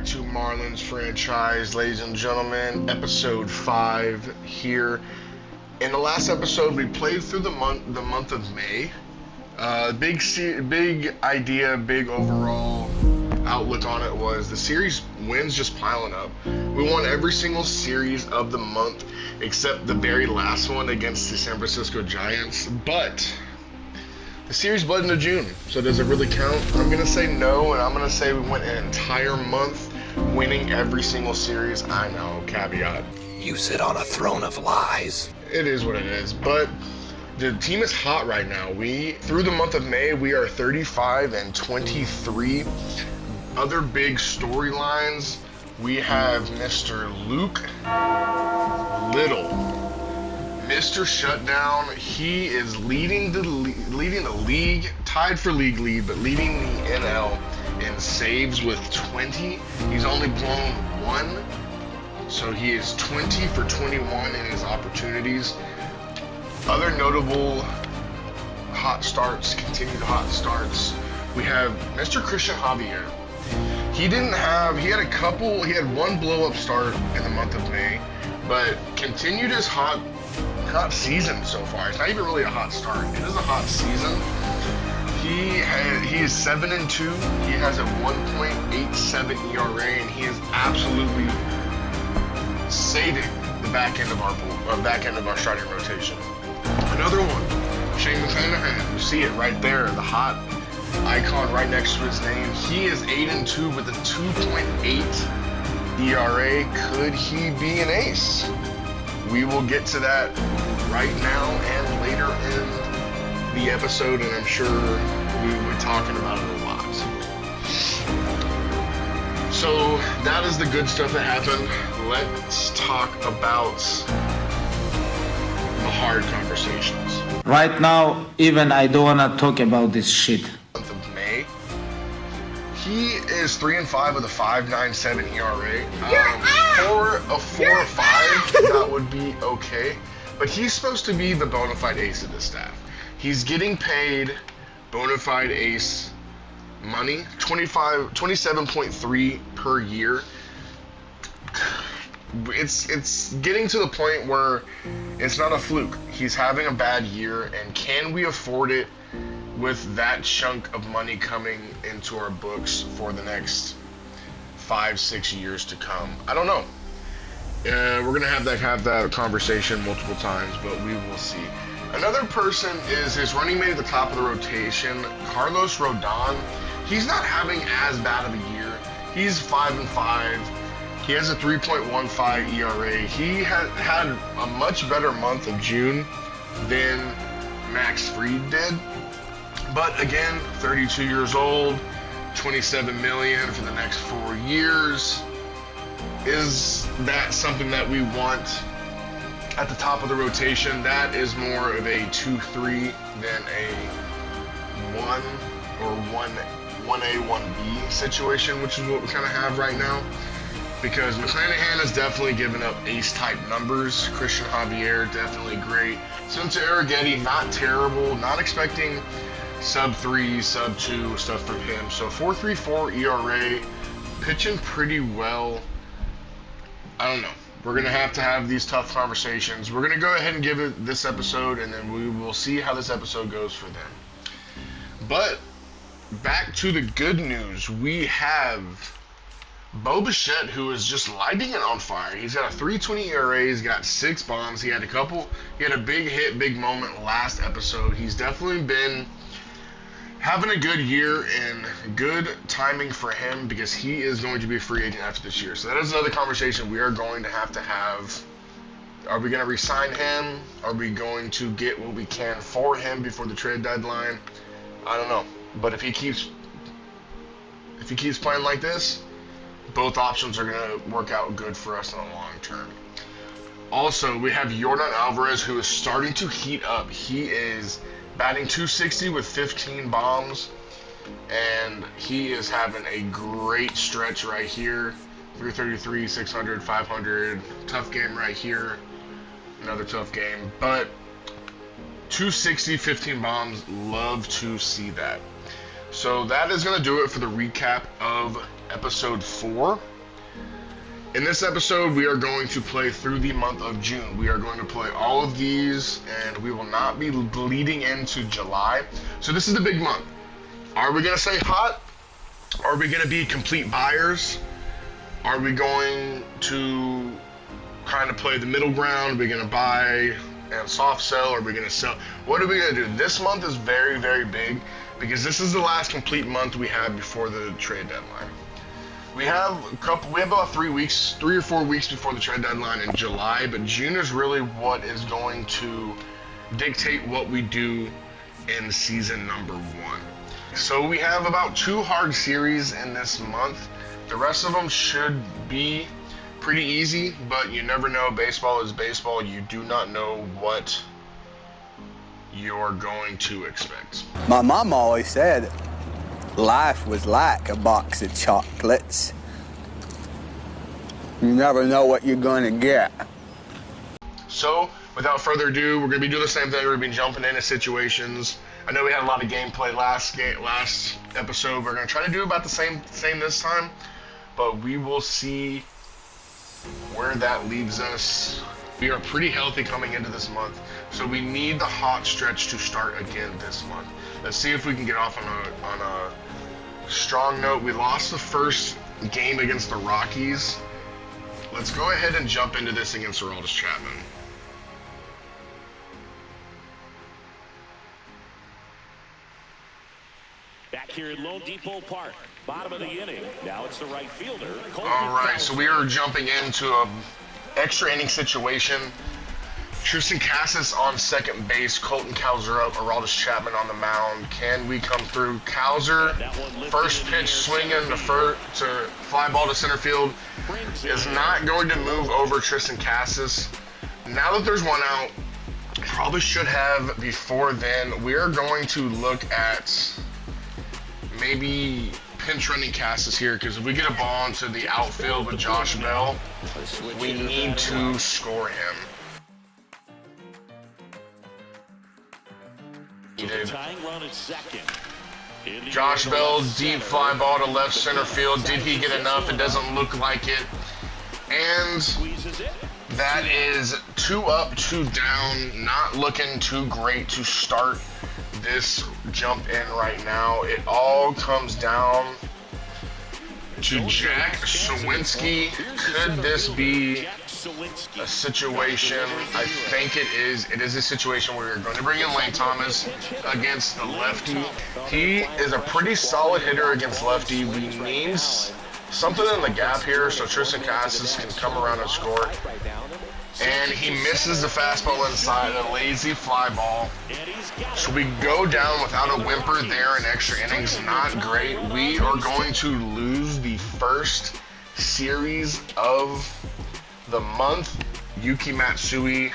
to Marlins franchise, ladies and gentlemen. Episode 5 here. In the last episode, we played through the month of May. Big idea, big overall outlook on it was the series wins just piling up. We won every single series of the month except the very last one against the San Francisco Giants, but the series bled into June, so does it really count? I'm going to say no, and I'm going to say we went an entire month winning every single series. I know, caveat. You sit on a throne of lies. It is what it is, but the team is hot right now. Through the month of May, we are 35-23. Other big storylines, we have Mr. Luke Little. Mr. Shutdown, he is leading the league, tied for league lead, but leading the NL in saves with 20. He's only blown one, so he is 20 for 21 in his opportunities. Other notable continued hot starts, we have Mr. Christian Javier. He had one blow-up start in the month of May, but continued his hot season so far. It's not even really a hot start. It is a hot season. He is 7-2. He has a 1.87 ERA, and he is absolutely saving the back end of our starting rotation. Another one, Shane McClanahan. You see it right there, the hot icon right next to his name. He is 8-2 with a 2.8 ERA. Could he be an ace? We will get to that right now and later in the episode, and I'm sure we will be talking about it a lot. So that is the good stuff that happened. Let's talk about the hard conversations. Right now, even I don't want to talk about this shit. Month of May, he is 3-5 with a 5.97 ERA. For a 4 or 5, that would be okay. But he's supposed to be the bona fide ace of the staff. He's getting paid bona fide ace money, 27.3 per year. It's getting to the point where it's not a fluke. He's having a bad year, and can we afford it with that chunk of money coming into our books for the next 5-6 years to come? I don't know. We're gonna have that conversation multiple times, but we will see. Another person is his running mate at the top of the rotation, Carlos Rodon. He's not having as bad of a year. He's 5-5. He has a 3.15 ERA. He had a much better month of June than Max Fried did. But again, 32 years old, $27 million for the next 4 years. Is that something that we want at the top of the rotation? That is more of a 2-3 than a 1 or 1A, 1B situation, which is what we kind of have right now. Because McClanahan has definitely given up ace-type numbers. Christian Javier, definitely great. Spencer Arrighetti, not terrible. Not expecting sub-3, sub-2 stuff from him. So 4.34 ERA, pitching pretty well. I don't know. We're going to have these tough conversations. We're going to go ahead and give it this episode, and then we will see how this episode goes for them. But back to the good news. We have Bo Bichette, who is just lighting it on fire. He's got a 3.20 ERA. He's got 6 bombs. He had a big hit, big moment last episode. He's definitely been having a good year, and good timing for him because he is going to be a free agent after this year. So that is another conversation we are going to have. Are we going to re-sign him? Are we going to get what we can for him before the trade deadline? I don't know. But if he keeps playing like this, both options are going to work out good for us in the long term. Also, we have Yordan Alvarez, who is starting to heat up. He is batting .260 with 15 bombs, and he is having a great stretch right here. 333, 600, 500. Tough game right here. Another tough game. But .260, 15 bombs. Love to see that. So that is going to do it for the recap of episode 4. In this episode, we are going to play through the month of June. We are going to play all of these, and we will not be bleeding into July. So this is the big month. Are we going to say hot? Are we going to be complete buyers? Are we going to kind of play the middle ground? Are we going to buy and soft sell? Are we going to sell? What are we going to do? This month is very, very big because this is the last complete month we have before the trade deadline. We have about 3 or 4 weeks before the trade deadline in July, but June is really what is going to dictate what we do in season number 1. So we have about 2 hard series in this month. The rest of them should be pretty easy, but you never know. Baseball is baseball. You do not know what you're going to expect. My mom always said life was like a box of chocolates. You never know what you're going to get. So, without further ado, we're going to be doing the same thing. We're going to be jumping into situations. I know we had a lot of gameplay last episode. We're going to try to do about the same this time, but we will see where that leaves us. We are pretty healthy coming into this month, so we need the hot stretch to start again this month. Let's see if we can get off on a strong note. We lost the first game against the Rockies. Let's go ahead and jump into this against Aroldis Chapman. Back here at Lone Depot Park, bottom of the inning. Now it's the right fielder. All right, so we are jumping into a extra inning situation. Tristan Casas on second base, Colton Cowser up, Aroldis Chapman on the mound. Can we come through? Cowser, first pitch swinging to fly ball to center field, is not going to move over Tristan Casas. Now that there's one out, probably should have before then. We are going to look at maybe pinch running Casas here, because if we get a ball into the outfield with Josh Bell, we need to score him. Josh Bell, deep fly ball to left center field. Did he get enough? It doesn't look like it. And that is 2 up, 2 down. Not looking too great to start this jump in right now. It all comes down to Jack Suwinski. Could this be a situation? I think it is. It is a situation where we're going to bring in Lane Thomas against the lefty. He is a pretty solid hitter against lefty. We need something in the gap here so Tristan Casas can come around and score. And he misses the fastball inside, a lazy fly ball. So we go down without a whimper there in extra innings. Not great. We are going to lose the first series of the month. Yuki Matsui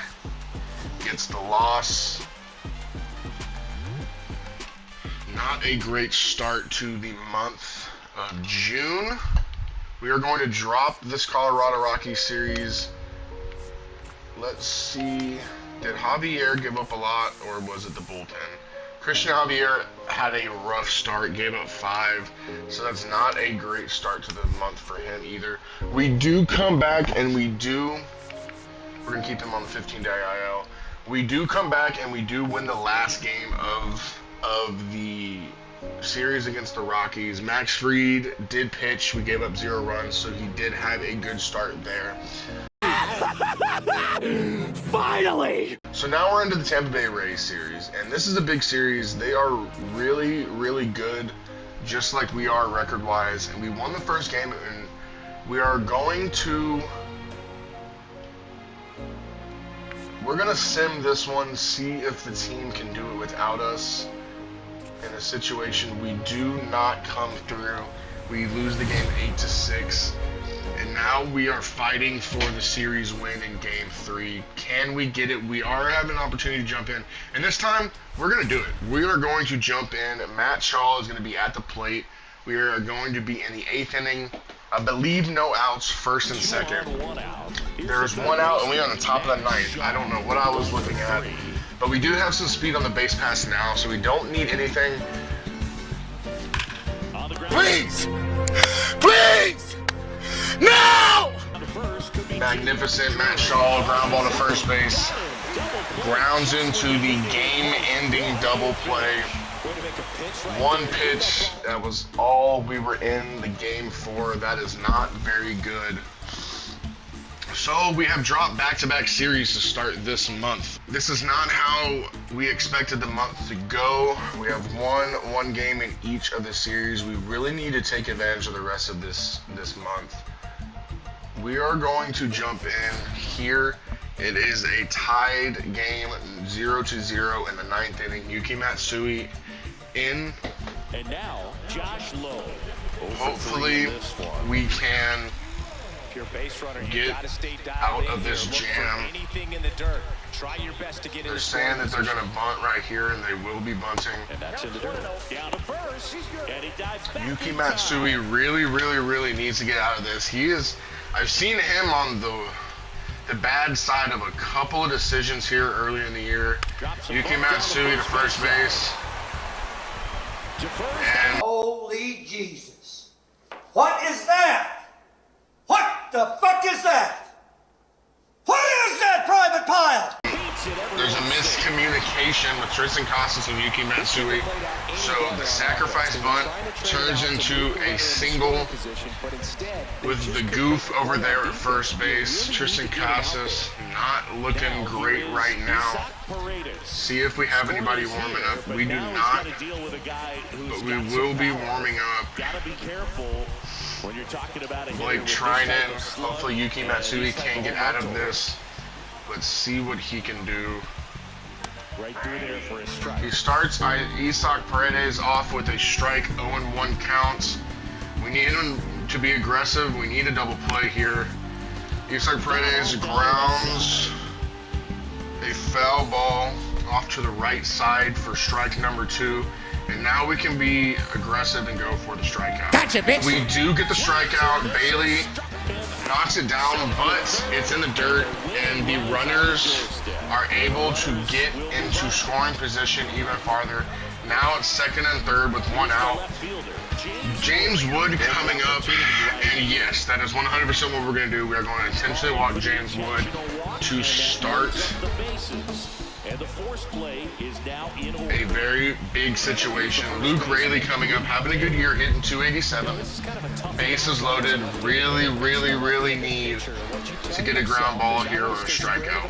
gets the loss. Not a great start to the month of June. We are going to drop this Colorado Rockies series. Let's see. Did Javier give up a lot, or was it the bullpen? Christian Javier had a rough start, gave up 5, so that's not a great start to the month for him either. We do come back, and we're going to keep him on the 15-day IL. We do come back, and we do win the last game of the series against the Rockies. Max Fried did pitch. We gave up 0 runs, so he did have a good start there. Finally! So now we're into the Tampa Bay Rays series, and this is a big series. They are really, really good, just like we are record-wise, and we won the first game, and we are going to... We're going to sim this one, see if the team can do it without us. In a situation we do not come through. We lose the game 8-6. And now we are fighting for the series win in Game 3. Can we get it? We are having an opportunity to jump in. And this time, we're going to do it. We are going to jump in. Matt Shaw is going to be at the plate. We are going to be in the 8th inning. I believe no outs, first and second. There's 1 out, and we're on the top of the 9th. I don't know what I was looking at. But we do have some speed on the base pass now, so we don't need anything. Please! Please! No! Magnificent Matt Shaw, ground ball to first base. Grounds into the game-ending double play. One pitch, that was all we were in the game for. That is not very good. So we have dropped back-to-back series to start this month. This is not how we expected the month to go. We have won one game in each of the series. We really need to take advantage of the rest of this month. We are going to jump in here. It is a tied game, 0-0 in the 9th inning. Yuki Matsui in. And now, Josh Lowe. Hopefully, we can Your base runner, get out of this jam. Anything in the dirt. Try your best to get They're saying that they're going to bunt right here, and they will be bunting. And that's in the dirt. Down to first, and he dives back. Yuki Matsui really needs to get out of this. He is. I've seen him on the bad side of a couple of decisions here early in the year. Yuki Matsui to first base. And Holy Jesus. What is that? What the fuck is that? What is that, Private Pile? there's a miscommunication with Tristan Casas and Yuki Matsui. So the sacrifice bunt turns into a single with the goof over there at first base. Tristan Casas not looking great right now. See if we have anybody warming up. We do not, but we will be warming up. Blake Trinan, hopefully Yuki Matsui can get out of this. Let's see what he can do. He starts Isaac Paredes off with a strike, 0-1 count. We need him to be aggressive. We need a double play here. Isaac Paredes grounds a foul ball off to the right side for strike number 2. And now we can be aggressive and go for the strikeout. Gotcha, bitch. We do get the strikeout. Bailey knocks it down, but it's in the dirt, and the runners are able to get into scoring position even farther. Now it's second and third with one out. James Wood coming up, and yes, that is 100% what we're going to do. We are going to intentionally walk James Wood to start a very big situation. Luke Raley coming up, having a good year, hitting 287. Bases loaded. Really need to get a ground ball here or a strikeout.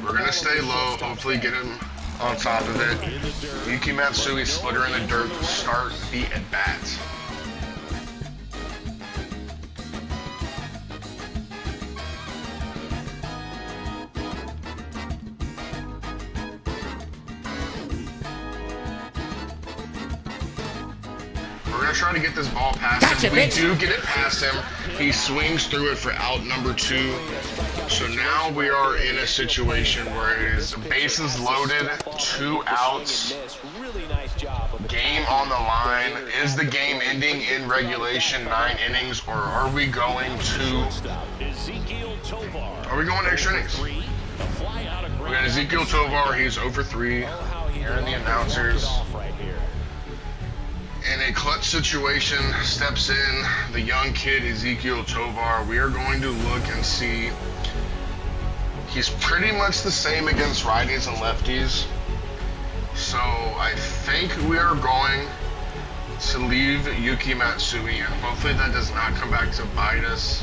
We're going to stay low, hopefully get him on top of it. Yuki Matsui, splitter in the dirt to start the at-bat. We're going to try to get this ball past him. We do get it past him. He swings through it for out number 2. So now we are in a situation where it is bases loaded, 2 outs, game on the line. Is the game ending in regulation, 9 innings, or are we going extra innings? We got Ezekiel Tovar, he's over 3. Here are the announcers. In a clutch situation, steps in the young kid Ezekiel Tovar. We are going to look and see. He's pretty much the same against righties and lefties. So I think we are going to leave Yuki Matsui, and hopefully that does not come back to bite us.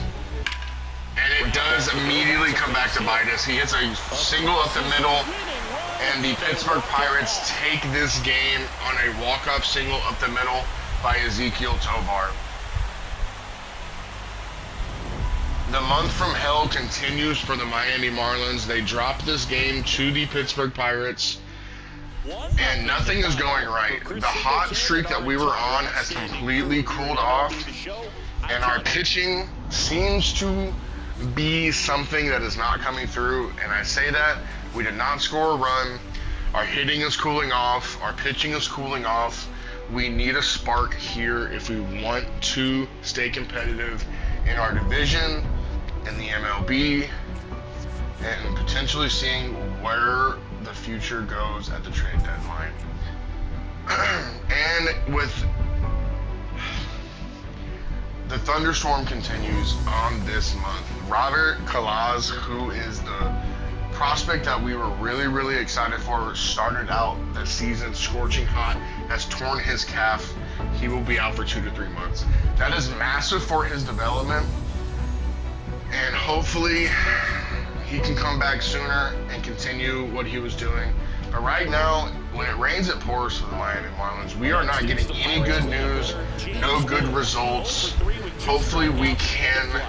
And it does immediately come back to bite us. He hits a single up the middle, and the Pittsburgh Pirates take this game on a walk-off single up the middle by Ezekiel Tovar. The month from hell continues for the Miami Marlins. They dropped this game to the Pittsburgh Pirates, and nothing is going right. The hot streak that we were on has completely cooled off, and our pitching seems to be something that is not coming through. And I say that we did not score a run. Our hitting is cooling off. Our pitching is cooling off. We need a spark here if we want to stay competitive in our division, in the MLB, and potentially seeing where the future goes at the trade deadline. And with the thunderstorm continues on this month. Robert Kalaz, who is the prospect that we were really, really excited for, started out the season scorching hot, has torn his calf. He will be out for 2 to 3 months. That is massive for his development, and hopefully he can come back sooner and continue what he was doing. But right now, when it rains, it pours for the Miami Marlins. We are not getting any good news, no good results. Hopefully we can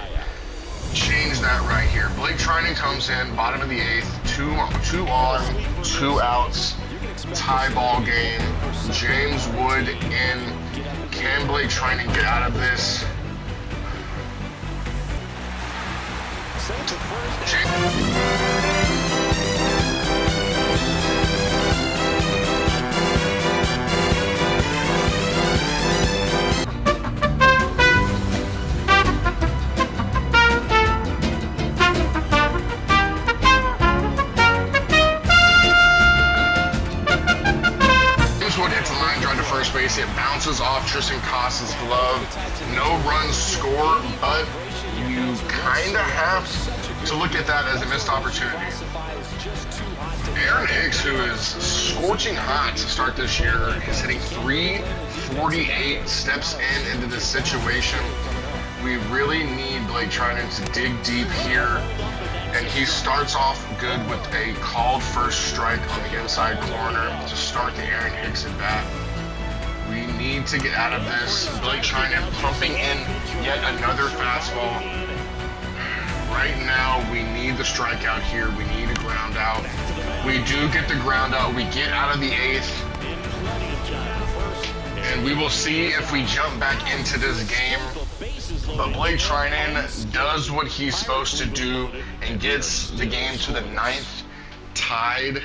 change that right here. Blake Trinan comes in, bottom of the 8th, two on, 2 outs, tie ball game. James Wood in. Can Blake Trinan get out of this? First base, it bounces off Tristan Casas' glove. No runs scored, but you kind of have to look at that as a missed opportunity. Aaron Hicks, who is scorching hot to start this year, is hitting .348, steps into this situation. We really need Blake Trinan to dig deep here, and he starts off good with a called first strike on the inside corner to start the Aaron Hicks at bat. We need to get out of this. Blake Trinan pumping in yet another fastball. Right now, we need the strikeout here. We need a ground out. We do get the ground out. We get out of the 8th. And we will see if we jump back into this game. But Blake Trinan does what he's supposed to do and gets the game to the 9th, tied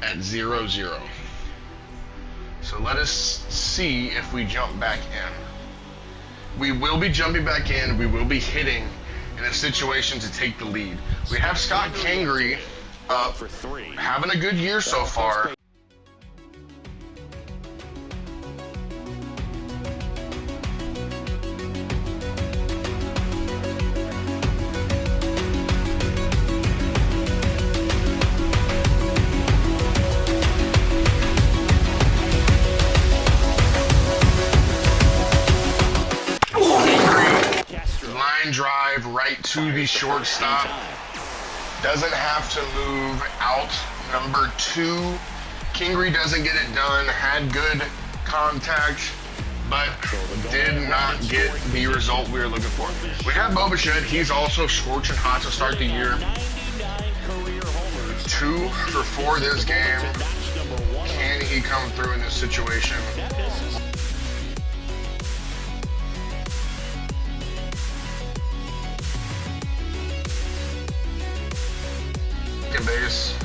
at 0-0. So let us see if we jump back in. We will be jumping back in. We will be hitting in a situation to take the lead. We have Scott Kingery up, having a good year so far. Drive right to the shortstop. Doesn't have to move out. Number 2, Kingery doesn't get it done. Had good contact, but did not get the result we were looking for. We have Bo Bichette. He's also scorching hot to start the year. 2 for 4 this game. Can he come through in this situation? Base.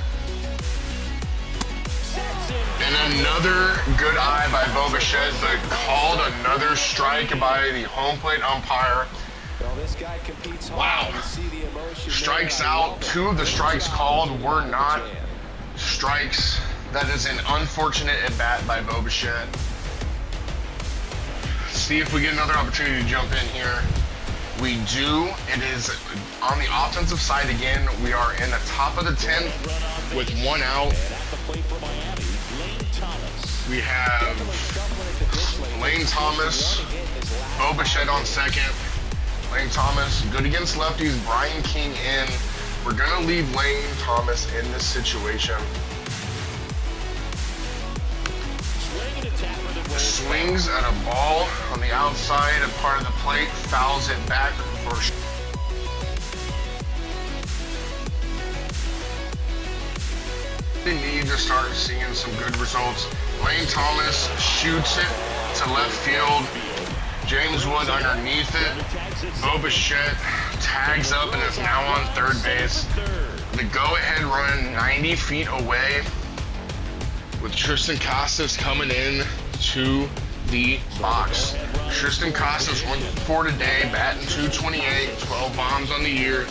And another good eye by Bo Bichette, but called another strike by the home plate umpire. Wow. Strikes out. 2 of the strikes called were not strikes. That is an unfortunate at-bat by Bo Bichette. See if we get another opportunity to jump in here. We do. It is on the offensive side again. We are in the top of the 10th with 1 out. We have Lane Thomas, Bo Bichette on second. Lane Thomas, good against lefties. Brian King in. We're going to leave Lane Thomas in this situation. Swings at a ball on the outside of part of the plate, fouls it back for we need to start seeing some good results. Lane Thomas shoots it to left field. James Wood underneath it. Bo Bichette tags up and is now on third base. The go-ahead run 90 feet away with Tristan Casas coming in to the box. Tristan Casas 1-for-4 today, batting .228, 12 bombs on the year.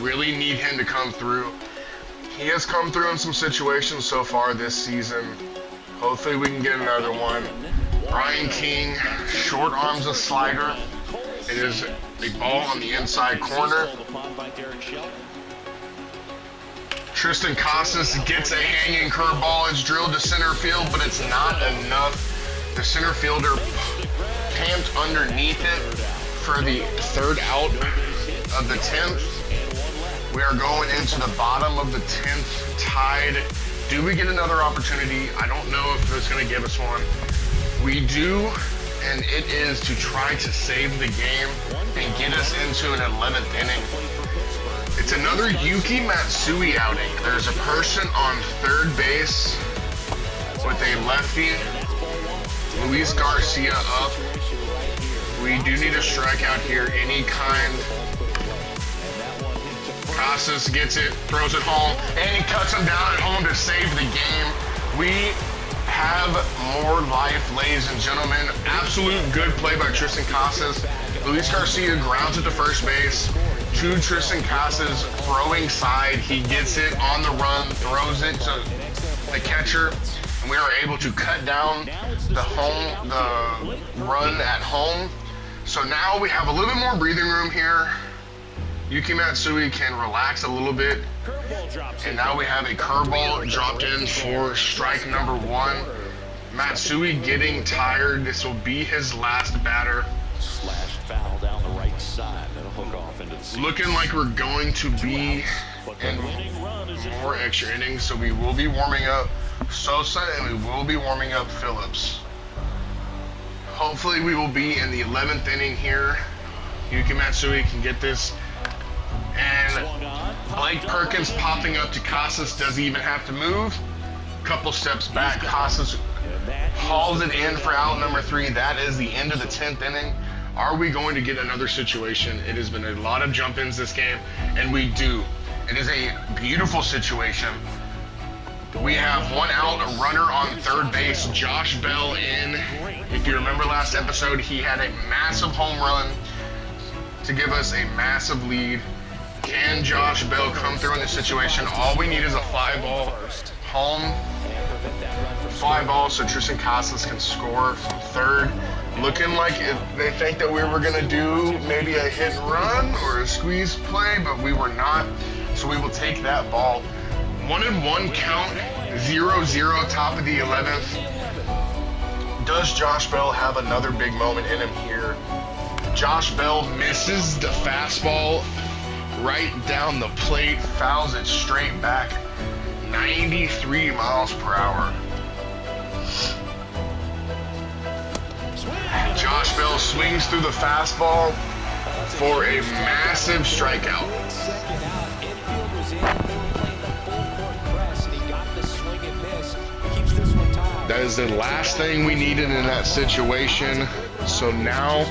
Really need him to come through. He has come through in some situations so far this season. Hopefully we can get another one. Brian King, short arms a slider. It is a ball on the inside corner. Tristan Casas gets a hanging curveball. It's drilled to center field, but it's not enough. The center fielder camped underneath it for the third out of the 10th. We are going into the bottom of the 10th, tied. Do we get another opportunity? I don't know if it's going to give us one. We do, and it is to try to save the game and get us into an 11th inning. It's another Yuki Matsui outing. There's a person on third base with a lefty. Luis Garcia up. We do need a strikeout here, any kind. Casas gets it, throws it home, and he cuts him down at home to save the game. We have more life, ladies and gentlemen. Absolute good play by Tristan Casas. Luis Garcia grounds it to first base. To Tristan Casas, throwing side. He gets it on the run, throws it to the catcher, and we are able to cut down the run at home. So now we have a little bit more breathing room here. Yuki Matsui can relax a little bit. And now we have a curveball dropped in for strike number 1. Matsui getting tired. This will be his last batter. Slash foul down the right side. That'll hook off into the Looking like we're going to be in more extra innings, so we will be warming up Sosa and we will be warming up Phillips. Hopefully we will be in the 11th inning here. Yuki Matsui can get this. And Blake Perkins popping up to Casas, doesn't even have to move. Couple steps back, Casas hauls it in for out number 3. That is the end of the 10th inning. Are we going to get another situation? It has been a lot of jump-ins this game, and we do. It is a beautiful situation. We have one out, a runner on third base, Josh Bell in. If you remember last episode, he had a massive home run to give us a massive lead. Can Josh Bell come through in this situation? All we need is a fly ball home. Fly ball so Tristan Casas can score from third. Looking like they think that we were going to do maybe a hit and run or a squeeze play, but we were not. So we will take that ball. 1-1 count, 0-0, top of the 11th. Does Josh Bell have another big moment in him here? Josh Bell misses the fastball right down the plate, fouls it straight back, 93 miles per hour. Josh Bell swings through the fastball for a massive strikeout. That is the last thing we needed in that situation. So now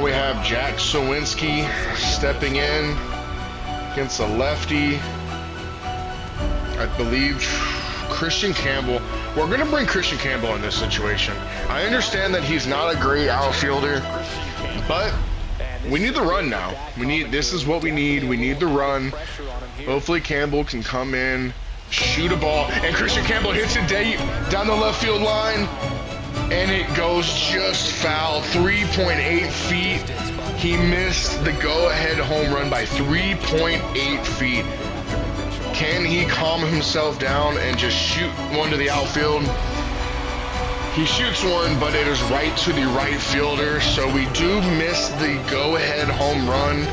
we have Jack Sawinski stepping in against a lefty. I believe Christian Campbell. We're going to bring Christian Campbell in this situation. I understand that he's not a great outfielder, but we need the run now. This is what we need. We need the run. Hopefully Campbell can come in, shoot a ball, and Christian Campbell hits it deep down the left field line, and it goes just foul, 3.8 feet. He missed the go-ahead home run by 3.8 feet. Can he calm himself down and just shoot one to the outfield? He shoots one, but it is right to the right fielder, so we do miss the go-ahead home run.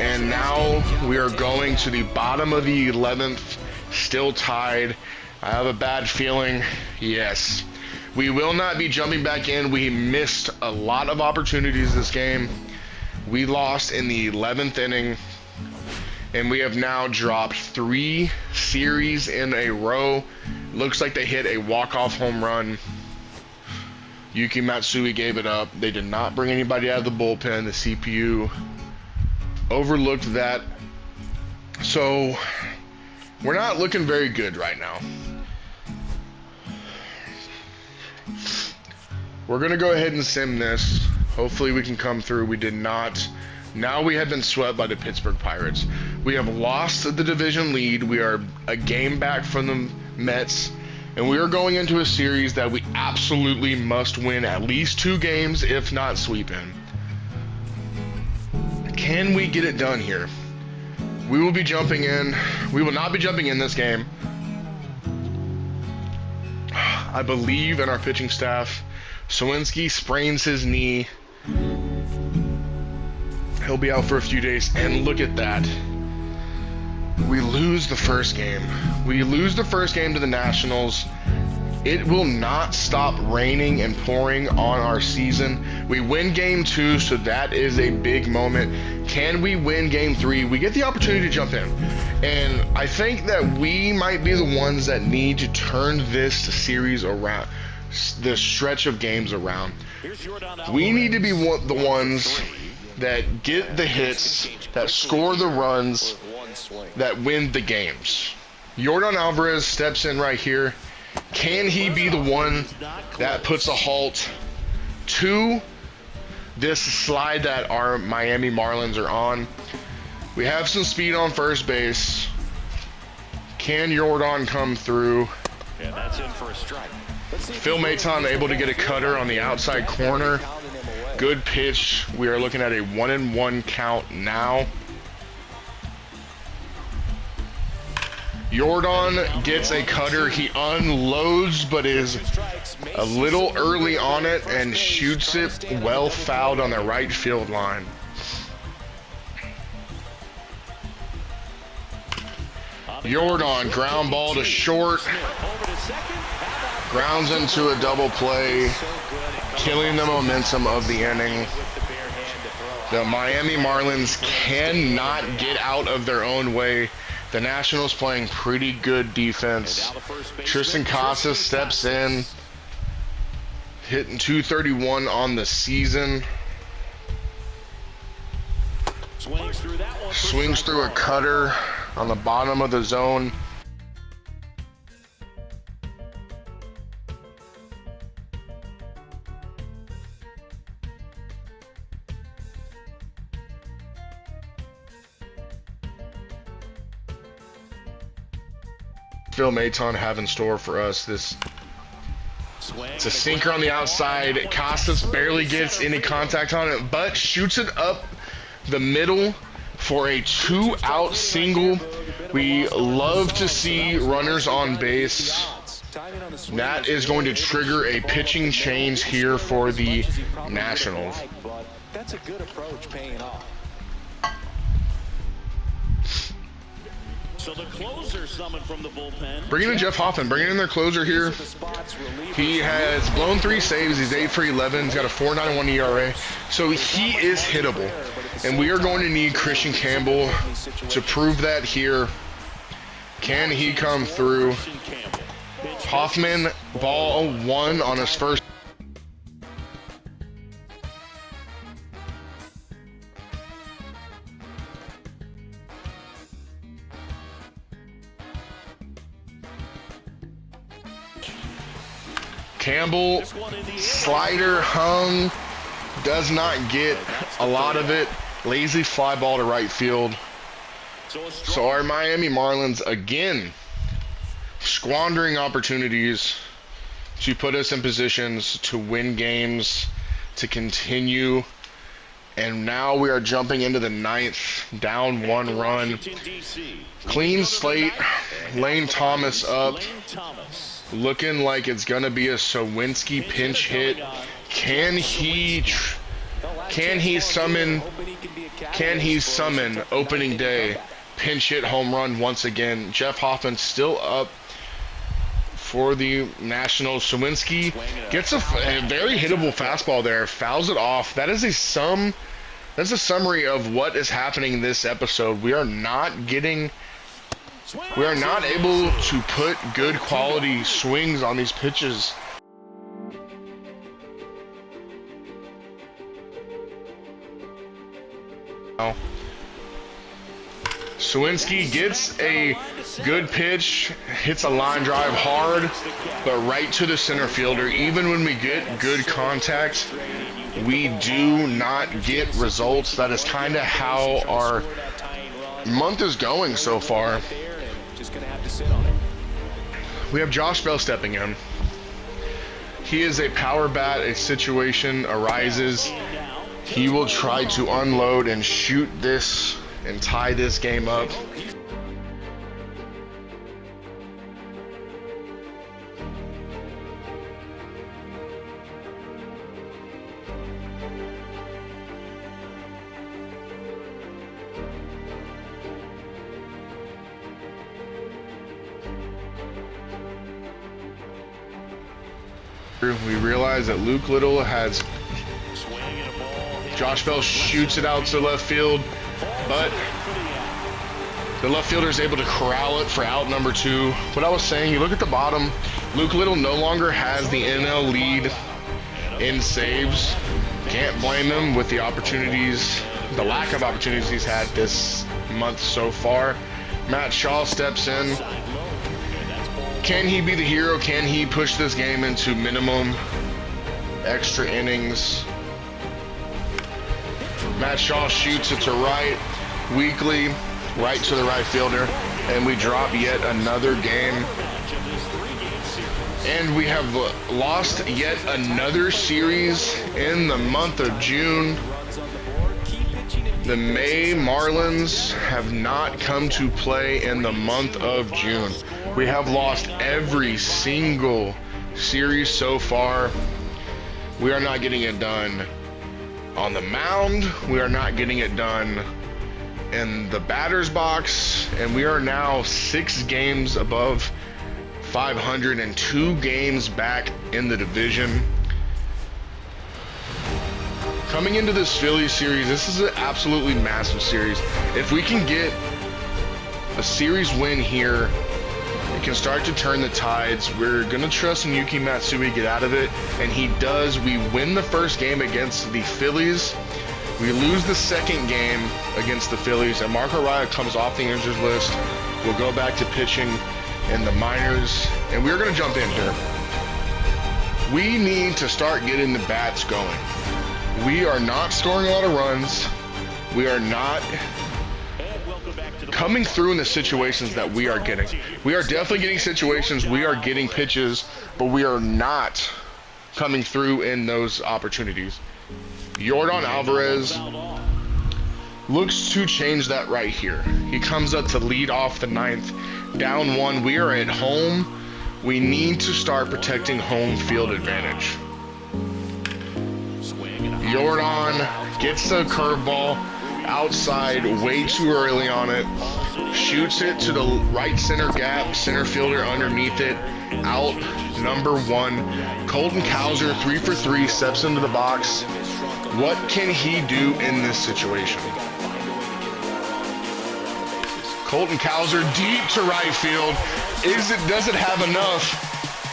And now we are going to the bottom of the 11th, still tied. I have a bad feeling, yes. We will not be jumping back in. We missed a lot of opportunities this game. We lost in the 11th inning, and we have now dropped 3 series in a row. Looks like they hit a walk-off home run. Yuki Matsui gave it up. They did not bring anybody out of the bullpen. The CPU overlooked that. So we're not looking very good right now. We're going to go ahead and sim this. Hopefully we can come through. We did not. Now we have been swept by the Pittsburgh Pirates. We have lost the division lead. We are a game back from the Mets, And we are going into a series that we absolutely must win at least 2 games, if not sweep in. Can we get it done here? We will be jumping in. We will not be jumping in this game. I believe in our pitching staff. Sawinski sprains his knee. He'll be out for a few days. And look at that. We lose the first game. We lose the first game to the Nationals. It will not stop raining and pouring on our season. We win game 2, so that is a big moment. Can we win game 3? We get the opportunity to jump in. And I think that we might be the ones that need to turn this series around, this stretch of games around. We need to be the ones that get the hits, that score the runs, that win the games. Yordan Alvarez steps in right here. Can he be the one that puts a halt to this slide that our Miami Marlins are on? We have some speed on first base. Can Yordan come through? And that's in for a strike. Phil Maton able to get a cutter on the outside corner. Good pitch. We are looking at a 1-1 count now. Yordan gets a cutter. He unloads, but is a little early on it and shoots it well fouled on the right field line. Yordan, ground ball to short. Grounds into a double play, killing the momentum of the inning. The Miami Marlins cannot get out of their own way. The Nationals playing pretty good defense. Tristan Casas steps in, hitting .231 on the season. Swings through a cutter on the bottom of the zone. Phil Maton have in store for us. It's a sinker on the outside. Casas barely gets any contact on it, but shoots it up the middle for a 2-out single. We love to see runners on base. That is going to trigger a pitching change here for the Nationals. That's a good approach, paying off. So the closer summoned from the bullpen. Bringing in Jeff Hoffman, bringing in their closer here. He has blown 3 saves. He's 8 for 11. He's got a 4.91 ERA. So he is hittable. And we are going to need Christian Campbell to prove that here. Can he come through? Hoffman, ball 1 on his first. Campbell, slider hung, does not get a lot of it. Lazy fly ball to right field. So our Miami Marlins again squandering opportunities to put us in positions to win games, to continue. And now we are jumping into the 9th, down 1 run. Clean slate, Lane Thomas up. Looking like it's going to be a Sawinski pinch hit. Can he summon opening day pinch hit home run once again? Jeff Hoffman still up for the Nationals. Sawinski gets a very hittable fastball there, fouls it off. That is that's a summary of what is happening this episode. We are not able to put good quality swings on these pitches. Sawinski gets a good pitch, hits a line drive hard, but right to the center fielder. Even when we get good contact, we do not get results. That is kind of how our month is going so far. we have Josh Bell stepping in. He is a power bat. A situation arises. He will try to unload and shoot this and tie this game up. We realize that Luke Little has Josh Bell shoots it out to left field, but the left fielder is able to corral it for out number 2. What I was saying, you look at the bottom, Luke Little no longer has the NL lead in saves. Can't blame him with the opportunities, the lack of opportunities he's had this month so far. Matt Shaw steps in. Can he be the hero? Can he push this game into minimum extra innings? Matt Shaw shoots it to right, weakly, right to the right fielder, and we drop yet another game. And we have lost yet another series in the month of June. The May Marlins have not come to play in the month of June. We have lost every single series so far. We are not getting it done on the mound. We are not getting it done in the batter's box. And we are now 6 games above 500 and 2 games back in the division. Coming into this Phillies series, this is an absolutely massive series. If we can get a series win here, it can start to turn the tides. We're going to trust in Yuki Matsui get out of it, and he does. We win the first game against the Phillies. We lose the second game against the Phillies, and Marco Raya comes off the injured list. We'll go back to pitching in the minors, and we're going to jump in here. We need to start getting the bats going. We are not scoring a lot of runs. We are not coming through in the situations that we are getting. We are definitely getting situations. We are getting pitches, but we are not coming through in those opportunities. Yordan Alvarez looks to change that right here. He comes up to lead off the 9th. Down 1. We are at home. We need to start protecting home field advantage. Yordan gets the curveball outside way too early on it. Shoots it to the right center gap. Center fielder underneath it. Out number 1. Colton Cowser, 3 for 3, steps into the box. What can he do in this situation? Colton Cowser deep to right field. Does it have enough?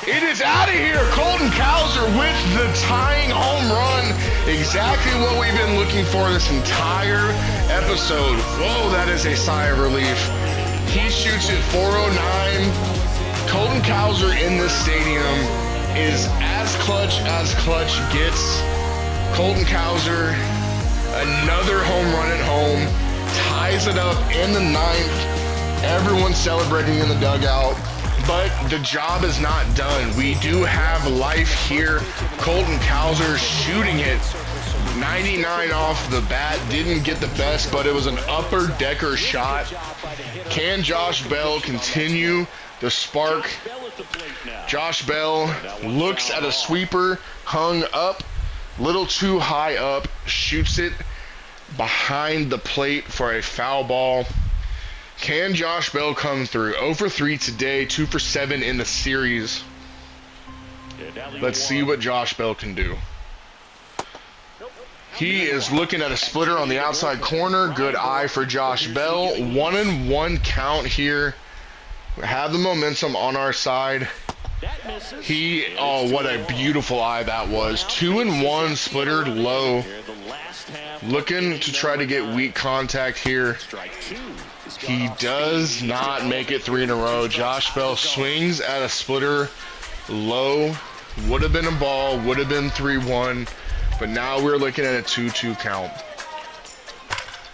It is out of here. Colton Cowser with the tying home run. Exactly what we've been looking for this entire episode. Whoa, that is a sigh of relief. He shoots it 409. Colton Cowser in this stadium is as clutch gets. Colton Cowser, another home run at home, ties it up in the 9th. Everyone's celebrating in the dugout. But the job is not done. We do have life here. Colton Cowser shooting it 99 off the bat. Didn't get the best, but it was an upper decker shot. Can Josh Bell continue the spark? Josh Bell looks at a sweeper, hung up, little too high up, shoots it behind the plate for a foul ball. Can Josh Bell come through? 0 for 3 today, 2 for 7 in the series. Let's see what Josh Bell can do. He is looking at a splitter on the outside corner. Good eye for Josh Bell. 1-1 count here. We have the momentum on our side. Oh, what a beautiful eye that was. 2-1, splittered low. Looking to try to get weak contact here. He does not make it 3 in a row. Josh Bell swings at a splitter low. Would have been a ball, would have been 3-1, but now we're looking at a 2-2 count.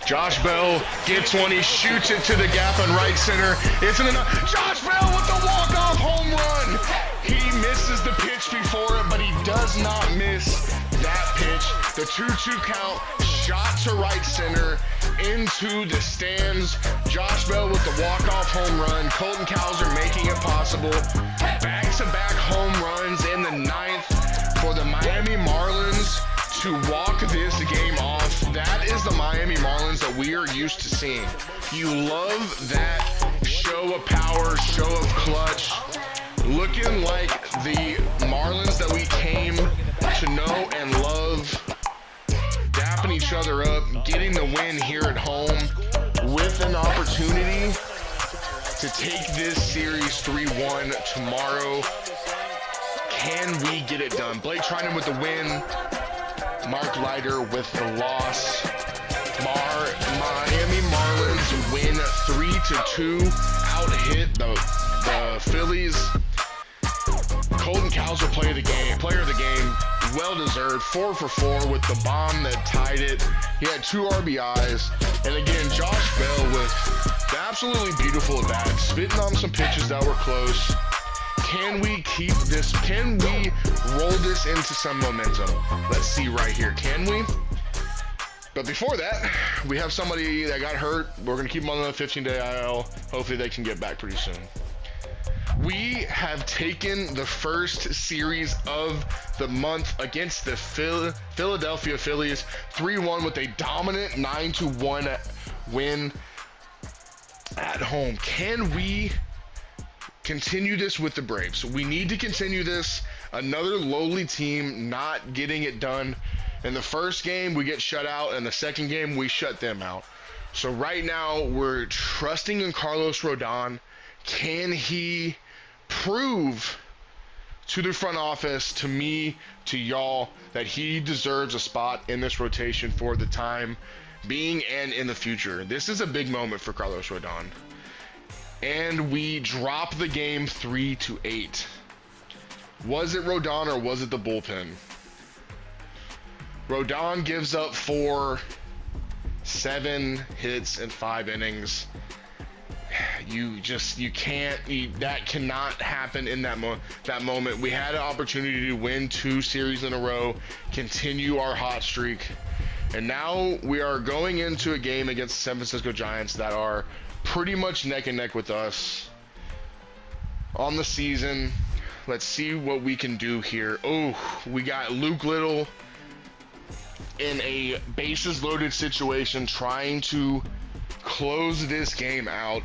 Josh Bell gets one, he shoots it to the gap in right center. Isn't enough. Josh Bell with the walk-off home run. The 2-2 count, shot to right center, into the stands. Josh Bell with the walk-off home run. Colton Cowser making it possible. Back-to-back home runs in the ninth for the Miami Marlins to walk this game off. That is the Miami Marlins that we are used to seeing. You love that show of power, show of clutch. Looking like the Marlins that we came to know and love. Dapping each other up, getting the win here at home with an opportunity to take this series 3-1 tomorrow. Can we get it done? Blake Trinan with the win. Mark Leiter with the loss. Miami Marlins win 3-2. Out-hit the Phillies. Colton Cowser player of the game, well-deserved, 4 for 4 with the bomb that tied it. He had 2 RBIs. And again, Josh Bell with the absolutely beautiful at bat, spitting on some pitches that were close. Can we keep this? Can we roll this into some momentum? Let's see right here. Can we? But before that, we have somebody that got hurt. We're going to keep them on the 15-day IL. Hopefully they can get back pretty soon. We have taken the first series of the month against the Philadelphia Phillies 3-1 with a dominant 9-1 win at home. Can we continue this with the Braves? We need to continue this. Another lowly team not getting it done. In the first game, we get shut out. In the second game, we shut them out. So right now, we're trusting in Carlos Rodon. Can he prove to the front office, to me, to y'all, that he deserves a spot in this rotation for the time being and in the future? This is a big moment for Carlos Rodon. And we drop the game 3-8. Was it Rodon or was it the bullpen? Rodon gives up 7 hits in 5 innings. That cannot happen in that moment. We had an opportunity to win 2 series in a row, continue our hot streak, and now we are going into a game against the San Francisco Giants that are pretty much neck and neck with us on the season. Let's see what we can do here. Oh, we got Luke Little in a bases loaded situation trying to close this game out.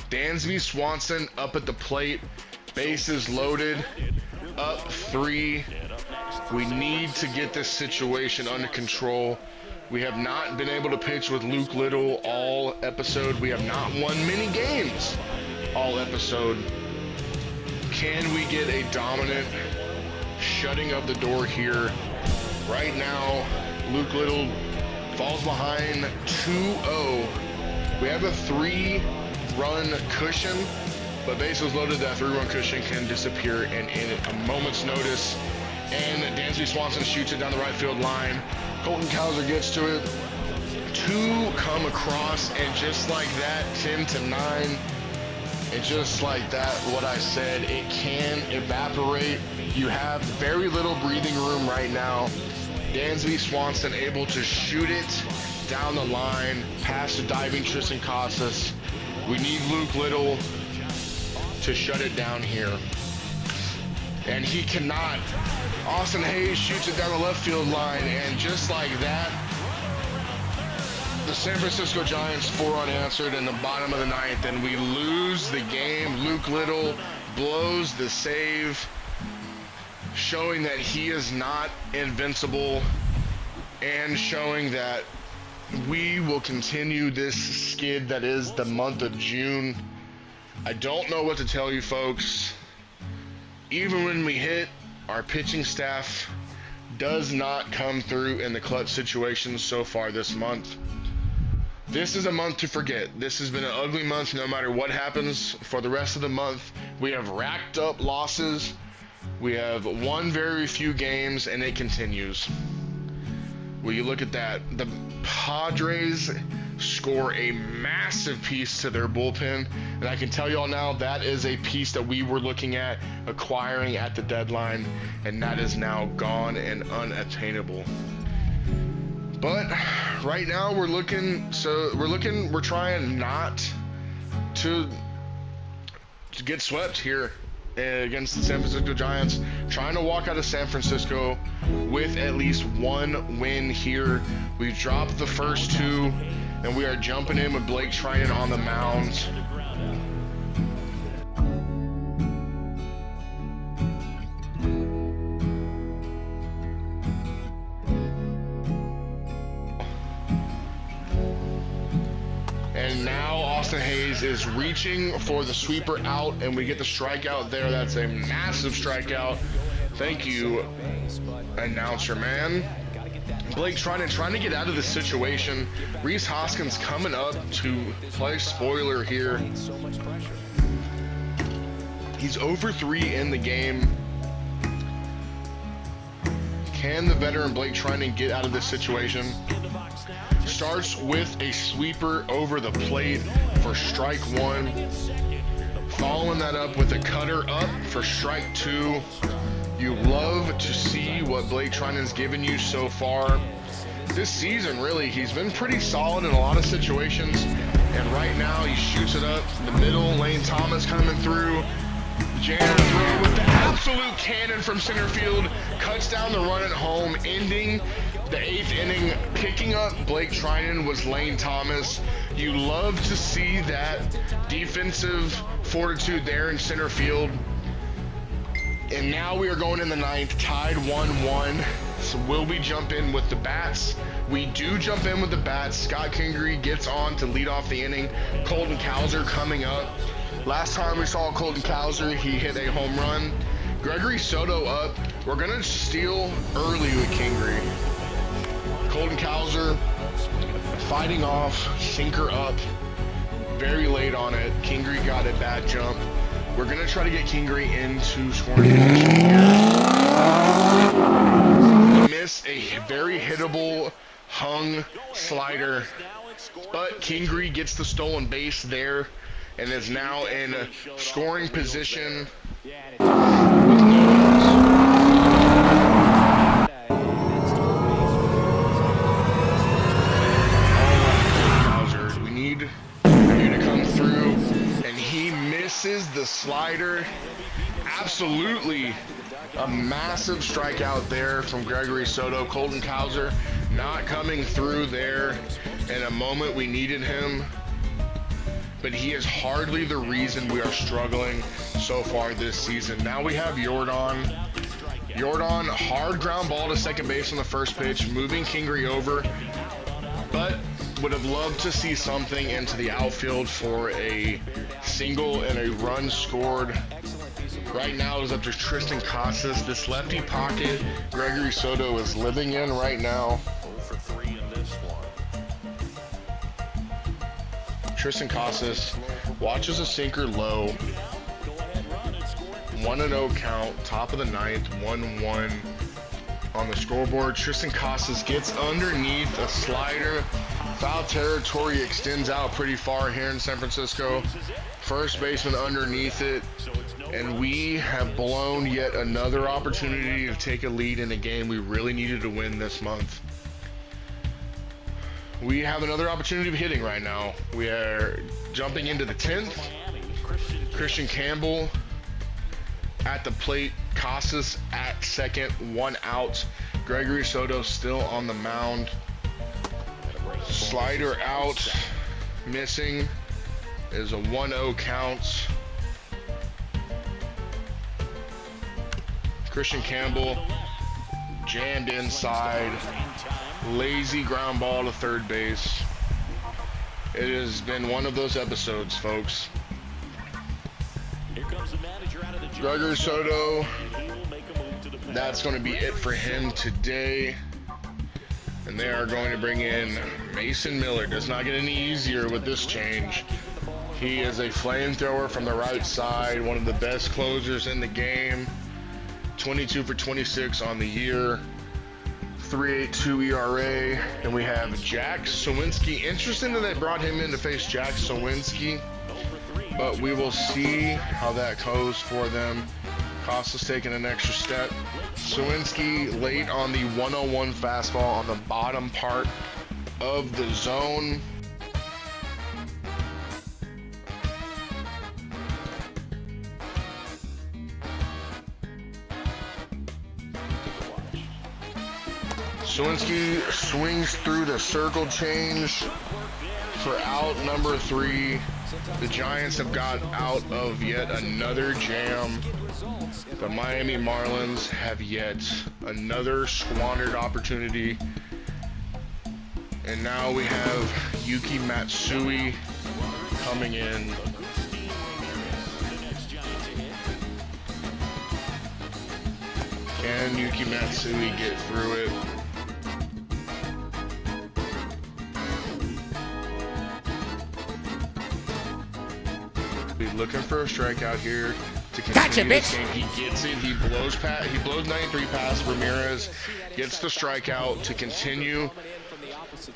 Dansby Swanson up at the plate, bases loaded, up 3. We need to get this situation under control. We have not been able to pitch with Luke Little all episode. We have not won many games all episode. Can we get a dominant shutting of the door here? Right now, Luke Little falls behind 2-0. We have a 3-run cushion, but bases loaded, that 3-run cushion can disappear in a moment's notice. And Dansby Swanson shoots it down the right field line. Colton Cowser gets to it. 2 come across, and just like that, 10-9. And just like that, what I said, it can evaporate. You have very little breathing room right now. Dansby Swanson able to shoot it down the line, past the diving Tristan Casas. We need Luke Little to shut it down here. And he cannot. Austin Hayes shoots it down the left field line, and just like that, the San Francisco Giants 4 unanswered in the bottom of the 9th, and we lose the game. Luke Little blows the save, showing that he is not invincible and showing that we will continue this skid that is the month of June. I don't know what to tell you folks. Even when we hit, our pitching staff does not come through in the clutch situations so far this month. This is a month to forget. This has been an ugly month no matter what happens for the rest of the month. We have racked up losses. We have won very few games, and it continues. Well, you look at that. The Padres score a massive piece to their bullpen, and I can tell y'all now that is a piece that we were looking at acquiring at the deadline, and that is now gone and unattainable. But right now we're trying not to get swept here against the San Francisco Giants. Trying to walk out of San Francisco with at least one win here. We've dropped the first two, and we are jumping in with Blake Treinen on the mound. And now Austin Hayes is reaching for the sweeper out, and we get the strikeout there. That's a massive strikeout. Thank you, announcer man. Blake trying to get out of this situation. Rhys Hoskins coming up to play spoiler here. He's over 3 in the game. Can the veteran Blake Treinen get out of this situation? Starts with a sweeper over the plate for strike 1. Following that up with a cutter up for strike 2. You love to see what Blake Treinen's given you so far. This season, really, he's been pretty solid in a lot of situations. And right now, he shoots it up the middle. Lane Thomas coming through. Janner throw with the absolute cannon from center field. Cuts down the run at home, ending the 8th inning. Picking up Blake Treinen was Lane Thomas. You love to see that defensive fortitude there in center field. And now we are going in the 9th, tied 1-1. So will we jump in with the bats? We do jump in with the bats. Scott Kingery gets on to lead off the inning. Colton Cowser coming up. Last time we saw Colton Cowser, he hit a home run. Gregory Soto up. We're going to steal early with Kingery. Colton Cowser fighting off, sinker up, very late on it. Kingery got a bad jump. We're going to try to get Kingery into scoring position here. Miss a very hittable hung slider, but Kingery gets the stolen base there and is now in scoring position with no outs. We need you to come through, and he misses the slider. Absolutely a massive strikeout there from Gregory Soto. Colton Cowser not coming through there in a moment we needed him. But he is hardly the reason we are struggling so far this season. Now we have Jordan. Jordan, hard ground ball to second base on the first pitch, moving Kingery over, but would have loved to see something into the outfield for a single and a run scored. Right now it is up to Tristan Casas. This lefty pocket Gregory Soto is living in right now. Tristan Casas watches a sinker low. 1-0 count, top of the 9th, 1-1 on the scoreboard. Tristan Casas gets underneath a slider. Foul territory extends out pretty far here in San Francisco. First baseman underneath it. And we have blown yet another opportunity to take a lead in a game we really needed to win this month. We have another opportunity of hitting right now. We are jumping into the 10th. Christian Campbell at the plate. Casas at second, 1 out. Gregory Soto still on the mound. Slider out, missing. Is a 1-0 count. Christian Campbell jammed inside. Lazy ground ball to third base. It has been one of those episodes, folks. Gregory Soto, that's going to be it for him today. And they are going to bring in Mason Miller. Does not get any easier with this change. He is a flamethrower from the right side, one of the best closers in the game. 22 for 26 on the year. 3.82 ERA, and we have Jack Sawinski. Interesting that they brought him in to face Jack Sawinski, but we will see how that goes for them. Costa's taking an extra step. Sawinski late on the 101 fastball on the bottom part of the zone. Sawinski swings through the circle change for out number 3. The Giants have got out of yet another jam. The Miami Marlins have yet another squandered opportunity. And now we have Yuki Matsui coming in. Can Yuki Matsui get through it? Looking for a strikeout here to continue this game. He gets it. He blows 93 past Ramirez, gets the strikeout to continue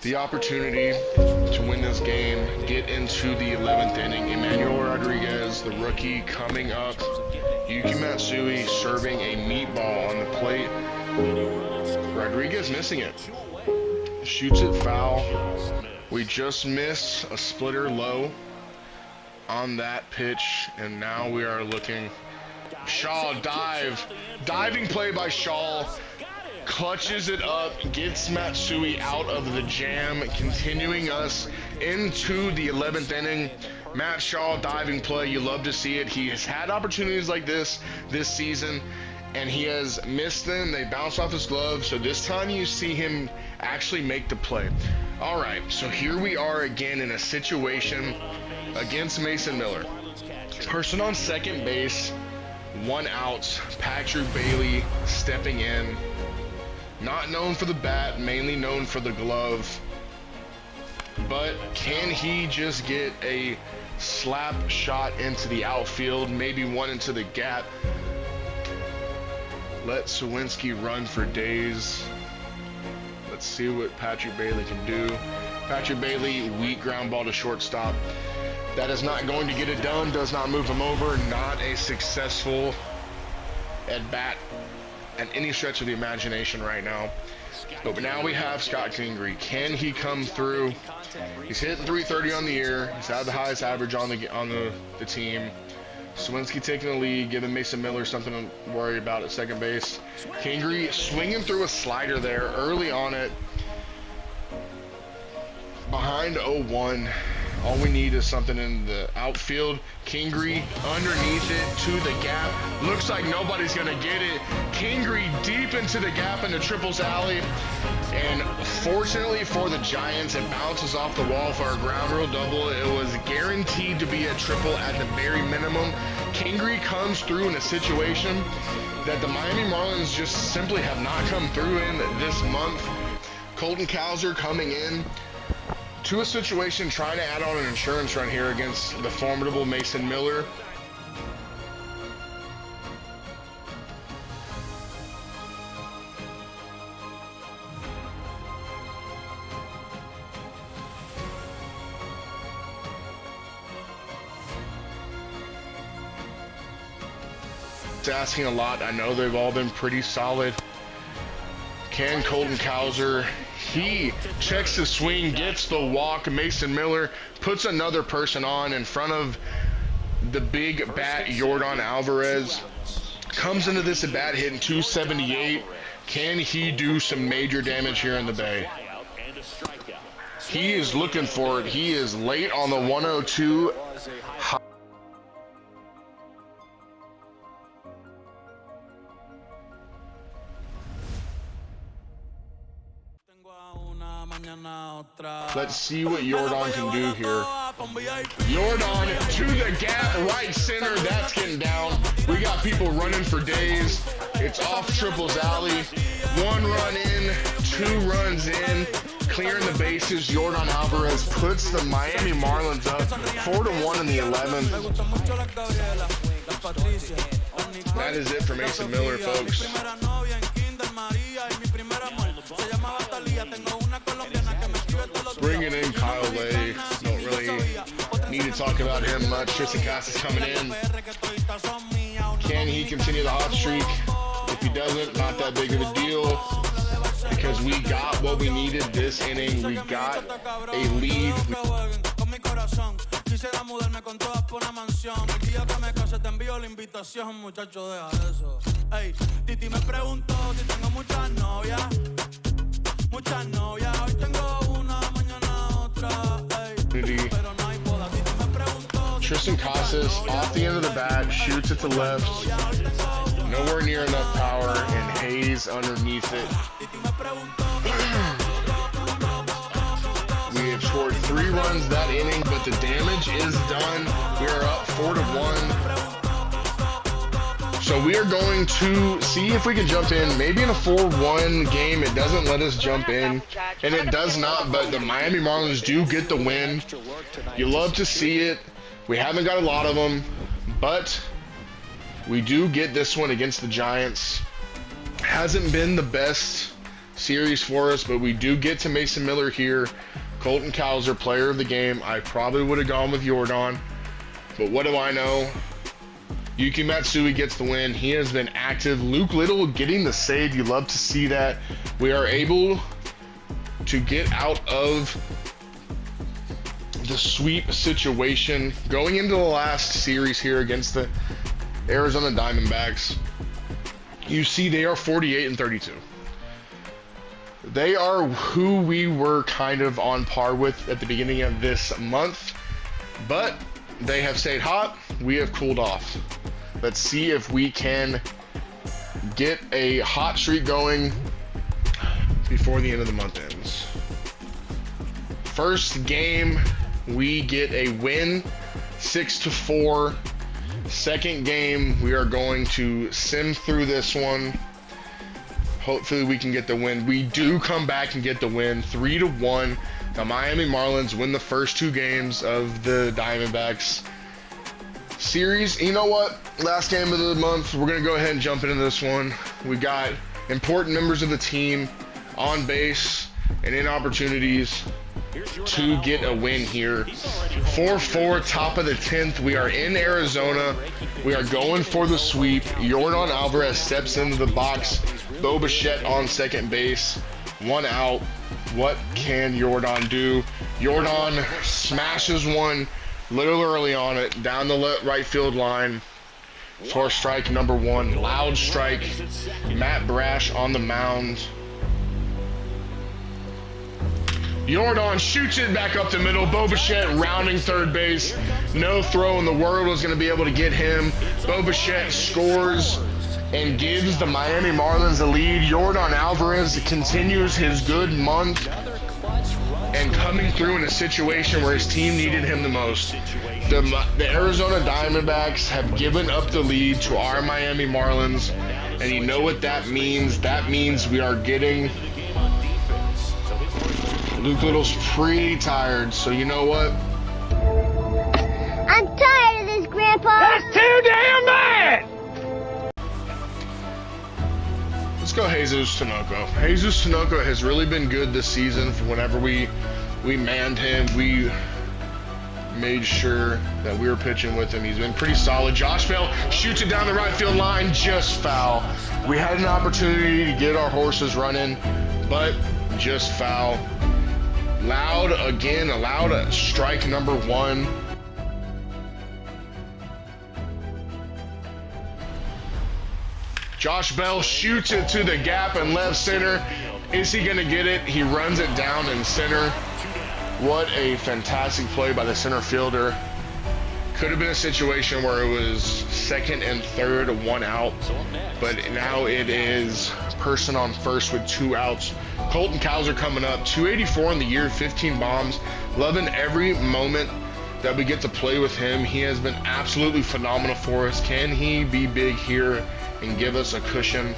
the opportunity to win this game, get into the 11th inning. Emmanuel Rodriguez, the rookie, coming up. Yuki Matsui serving a meatball on the plate. Rodriguez missing it. Shoots it foul. We just missed a splitter low on that pitch, and now we are looking. Shaw diving play by Shaw, clutches it up, gets Matsui out of the jam, continuing us into the 11th inning. Matt Shaw diving play, you love to see it. He has had opportunities like this season, and he has missed them. They bounce off his glove, so this time you see him actually make the play. All right, so here we are again in a situation against Mason Miller. Person on second base, 1 out. Patrick Bailey stepping in. Not known for the bat, mainly known for the glove. But can he just get a slap shot into the outfield, maybe one into the gap? Let Sawinski run for days. Let's see what Patrick Bailey can do. Patrick Bailey, weak ground ball to shortstop. That is not going to get it done, does not move him over. Not a successful at bat at any stretch of the imagination right now. But now we have Scott Kingery. Can he come through? He's hitting 330 on the year. He's had the highest average on the team. Sawinski taking the lead, giving Mason Miller something to worry about at second base. Kingery swinging through a slider there early on it. Behind 0-1. All we need is something in the outfield. Kingery underneath it to the gap. Looks like nobody's going to get it. Kingery deep into the gap in the triples alley. And fortunately for the Giants, it bounces off the wall for a ground rule double. It was guaranteed to be a triple at the very minimum. Kingery comes through in a situation that the Miami Marlins just simply have not come through in this month. Colton Cowser coming in to a situation trying to add on an insurance run here against the formidable Mason Miller. It's asking a lot. I know they've all been pretty solid. Can Colton Cowser, he checks the swing, gets the walk. Mason Miller puts another person on in front of the big bat, Yordan Alvarez. Comes into this at bat hitting 278. Can he do some major damage here in the Bay? He is looking for it. He is late on the 102. Let's see what Yordan can do here. Yordan to the gap, right center. That's getting down. We got people running for days. It's off Triples Alley. 1 run in, 2 runs in. Clearing the bases. Yordan Alvarez puts the Miami Marlins up 4-1 in the 11th. That is it for Mason Miller, folks. Bringing in Kyle Lay. Don't really need to talk about him much. Tristan Casas coming in. Can he continue the hot streak? If he doesn't, not that big of a deal, because we got what we needed this inning. We got a lead. Quisiera mudarme con todas por una mansión. El día que me case te envío la invitación, muchacho, deja eso. Ey, Titi me preguntó si tengo muchas novias. Muchas novias, hoy tengo una, mañana otra. Ey, pero no hay boda. Titi me preguntó. Tristan Casas off the end of the bat, shoots it to left. Nowhere near enough power, and Hayes underneath it. We have scored 3 runs that inning, but the damage is done. We are up 4-1. So we are going to see if we can jump in. Maybe in a 4-1 game, it doesn't let us jump in, and it does not, but the Miami Marlins do get the win. You love to see it. We haven't got a lot of them, but we do get this one against the Giants. Hasn't been the best series for us, but we do get to Mason Miller here. Colton Cowser, player of the game. I probably would have gone with Jordan, but what do I know? Yuki Matsui gets the win. He has been active. Luke Little getting the save. You love to see that. We are able to get out of the sweep situation going into the last series here against the Arizona Diamondbacks. You see they are 48-32. They are who we were kind of on par with at the beginning of this month, but they have stayed hot. We have cooled off. Let's see if we can get a hot streak going before the end of the month ends. First game, we get a win, 6-4. Second game, we are going to sim through this one. Hopefully we can get the win. We do come back and get the win, 3-1. The Miami Marlins win the first 2 games of the Diamondbacks series. You know what? Last game of the month, we're going to go ahead and jump into this one. We got important members of the team on base and in opportunities to get a win here. 4-4, top of the 10th. We are in Arizona. We are going for the sweep. Jordan Alvarez steps into the box. Bo Bichette on second base. 1 out. What can Jordan do? Jordan smashes one a little early on it, down the right field line for strike number 1. Loud strike. Matt Brash on the mound. Jordan shoots it back up the middle. Bo Bichette rounding third base. No throw in the world was going to be able to get him. Bo Bichette scores and gives the Miami Marlins the lead. Jordan Alvarez continues his good month and coming through in a situation where his team needed him the most. The Arizona Diamondbacks have given up the lead to our Miami Marlins, and you know what that means? That means we are getting... Luke Little's pretty tired, so you know what? I'm tired of this, Grandpa. That's too damn bad! Let's go Jesus Tinoco. Jesus Tinoco has really been good this season. For whenever we manned him, we made sure that we were pitching with him. He's been pretty solid. Josh Bell shoots it down the right field line, just foul. We had an opportunity to get our horses running, but just foul. Loud again, allowed a strike number 1. Josh Bell shoots it to the gap in left center. Is he going to get it? He runs it down in center. What a fantastic play by the center fielder. Could have been a situation where it was second and third, 1 out, but now it is person on first with 2 outs. Colton Cowser coming up, 284 in the year, 15 bombs. Loving every moment that we get to play with him. He has been absolutely phenomenal for us. Can he be big here and give us a cushion?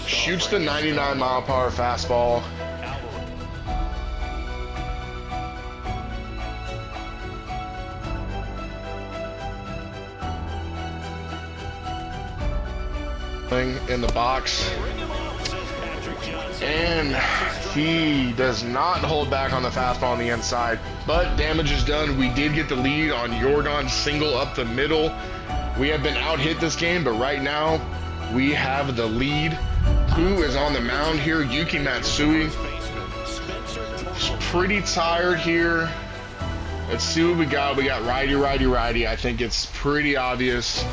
Shoots the 99-mile-per-hour fastball. In the box, and he does not hold back on the fastball on the inside, but damage is done. We did get the lead on Jordan, single up the middle. We have been out-hit this game, but right now we have the lead. Who is on the mound here? Yuki Matsui. He's pretty tired here. Let's see what we got. We got righty, righty, righty. I think it's pretty obvious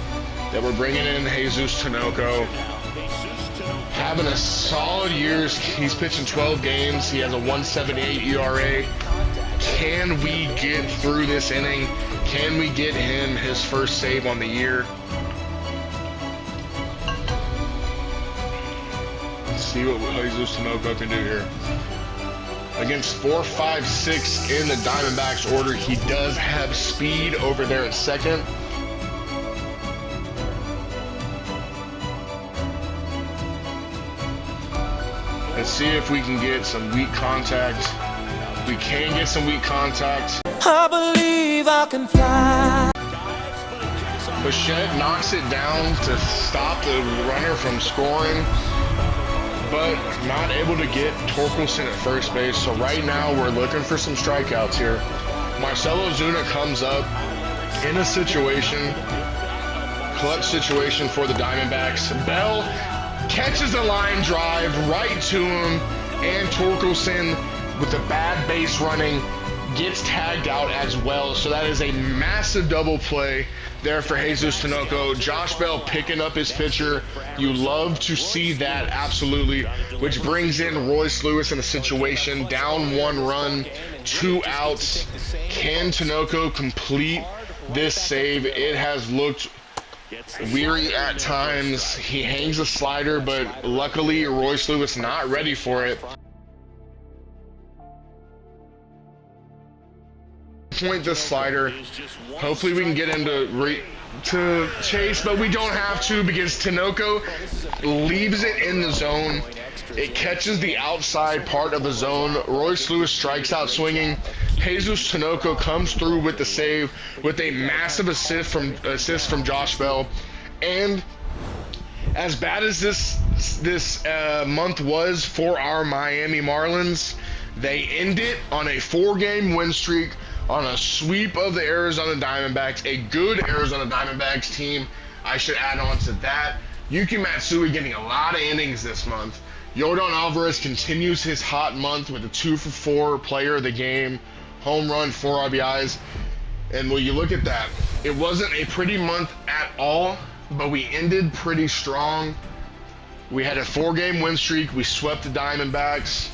that we're bringing in Jesus Tinoco. Having a solid year. He's pitching 12 games. He has a 1.78 ERA. Can we get through this inning? Can we get him his first save on the year? Let's see what Jesus Tinoco can do here. Against 4, 5, 6 in the Diamondbacks order, he does have speed over there at second. Let's see if we can get some weak contact. We can get some weak contact. I believe I can fly. Bichette knocks it down to stop the runner from scoring, but not able to get Torkelson at first base. So right now we're looking for some strikeouts here. Marcelo Zuna comes up in a situation, clutch situation for the Diamondbacks. Bell catches a line drive right to him, and Torkelson with the bad base running gets tagged out as well. So that is a massive double play there for Jesus Tinoco. Josh Bell picking up his pitcher. You love to see that, absolutely. Which brings in Royce Lewis in a situation, down 1 run, 2 outs. Can Tinoco complete this save? It has looked weary at times. He hangs a slider, but luckily Royce Lewis not ready for it. Point this slider. Hopefully we can get him to chase, but we don't have to because Tinoco leaves it in the zone. It catches the outside part of the zone. Royce Lewis strikes out swinging. Jesus Tinoco comes through with the save with a massive assist from Josh Bell. And as bad as this month was for our Miami Marlins, they end it on a 4-game win streak, on a sweep of the Arizona Diamondbacks, a good Arizona Diamondbacks team. I should add on to that. Yuki Matsui getting a lot of innings this month. Yordan Alvarez continues his hot month with a 2-for-4 player of the game, home run, 4 RBIs. And when you look at that, it wasn't a pretty month at all, but we ended pretty strong. We had a 4-game win streak. We swept the Diamondbacks.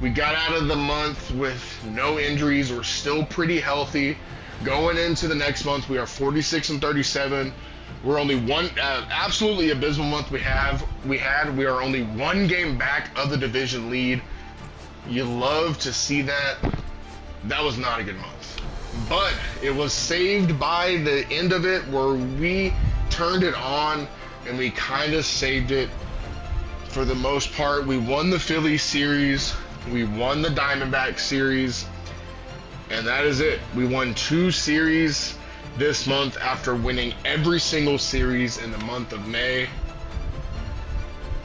We got out of the month with no injuries. We're still pretty healthy. Going into the next month, we are 46-37. We're only one absolutely abysmal month we had. We are only 1 game back of the division lead. You love to see that. That was not a good month. But it was saved by the end of it where we turned it on and we kind of saved it for the most part. We won the Phillies series. We won the Diamondback series, and that is it. We won 2 series this month after winning every single series in the month of May.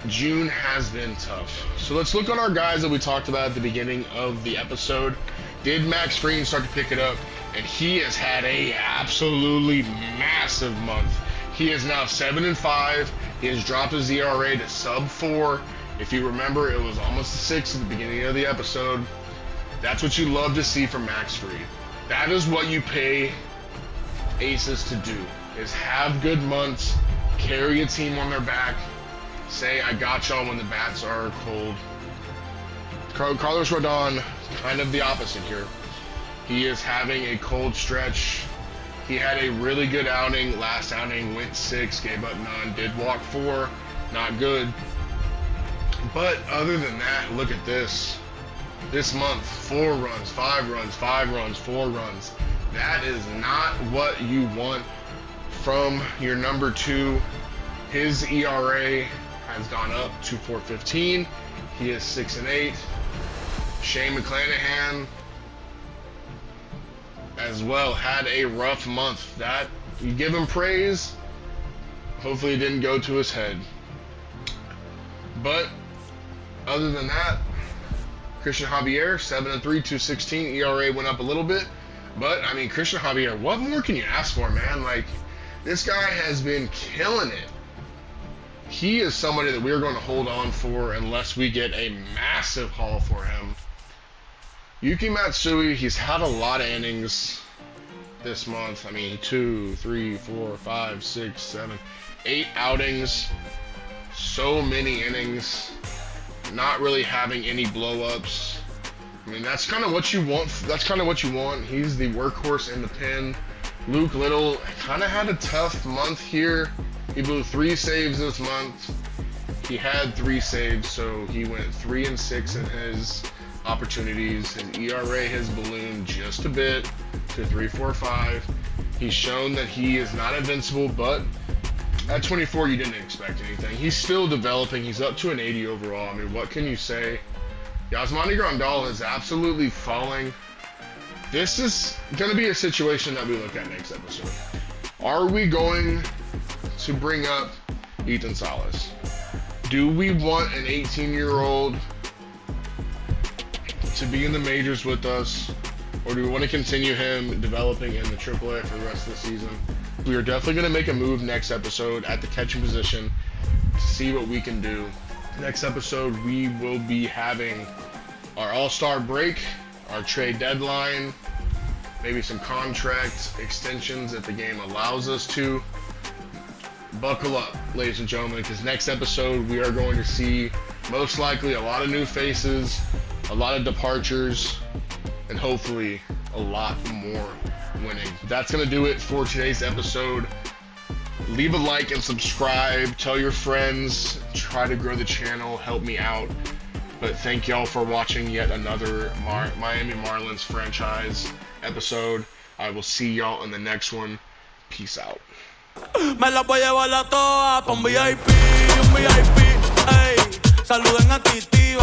June has been tough. So let's look on our guys that we talked about at the beginning of the episode. Did Max Fried start to pick it up? And he has had a absolutely massive month. He is now 7-5. He has dropped his ERA to sub-4. If you remember, it was almost a 6 at the beginning of the episode. That's what you love to see from Max Fried. That is what you pay aces to do, is have good months, carry a team on their back, say, I got y'all when the bats are cold. Carlos Rodon, kind of the opposite here. He is having a cold stretch. He had a really good outing. Last outing, went 6, gave up none, did walk 4. Not good. But other than that, look at this. This month, 4 runs, 5 runs, 5 runs, 4 runs. That is not what you want from your number 2. His ERA has gone up to 4.15. He is 6-8. Shane McClanahan as well had a rough month. That you give him praise. Hopefully it didn't go to his head. But other than that, Christian Javier, 7-3, 2.16. ERA went up a little bit. But, I mean, Christian Javier, what more can you ask for, man? Like, This guy has been killing it. He is somebody that we're going to hold on for unless we get a massive haul for him. Yuki Matsui, he's had a lot of innings this month. I mean, 2, 3, 4, 5, 6, 7, 8 outings. So many innings. Not really having any blow-ups. I mean, that's kind of what you want. That's kind of what you want. He's the workhorse in the pen. Luke Little kind of had a tough month here. He blew 3 saves this month. He had 3 saves, so he went 3 and 6 in his opportunities. His ERA has ballooned just a bit to 3.45. He's shown that he is not invincible, but at 24, you didn't expect anything. He's still developing. He's up to an 80 overall. I mean, what can you say? Yasmani Grandal is absolutely falling. This is going to be a situation that we look at next episode. Are we going to bring up Ethan Salas? Do we want an 18-year-old to be in the majors with us? Or do we want to continue him developing in the AAA for the rest of the season? We are definitely going to make a move next episode at the catching position to see what we can do. Next episode, we will be having our All-Star break, our trade deadline, maybe some contract extensions if the game allows us to. Buckle up, ladies and gentlemen, because next episode we are going to see most likely a lot of new faces, a lot of departures, and hopefully a lot more winning. That's going to do it for today's episode. Leave a like and subscribe. Tell your friends. Try to grow the channel. Help me out. But thank y'all for watching yet another Miami Marlins franchise episode. I will see y'all in the next one. Peace out. Me la voy a llevar a todas pa' un VIP, ey. Saluden a Titi,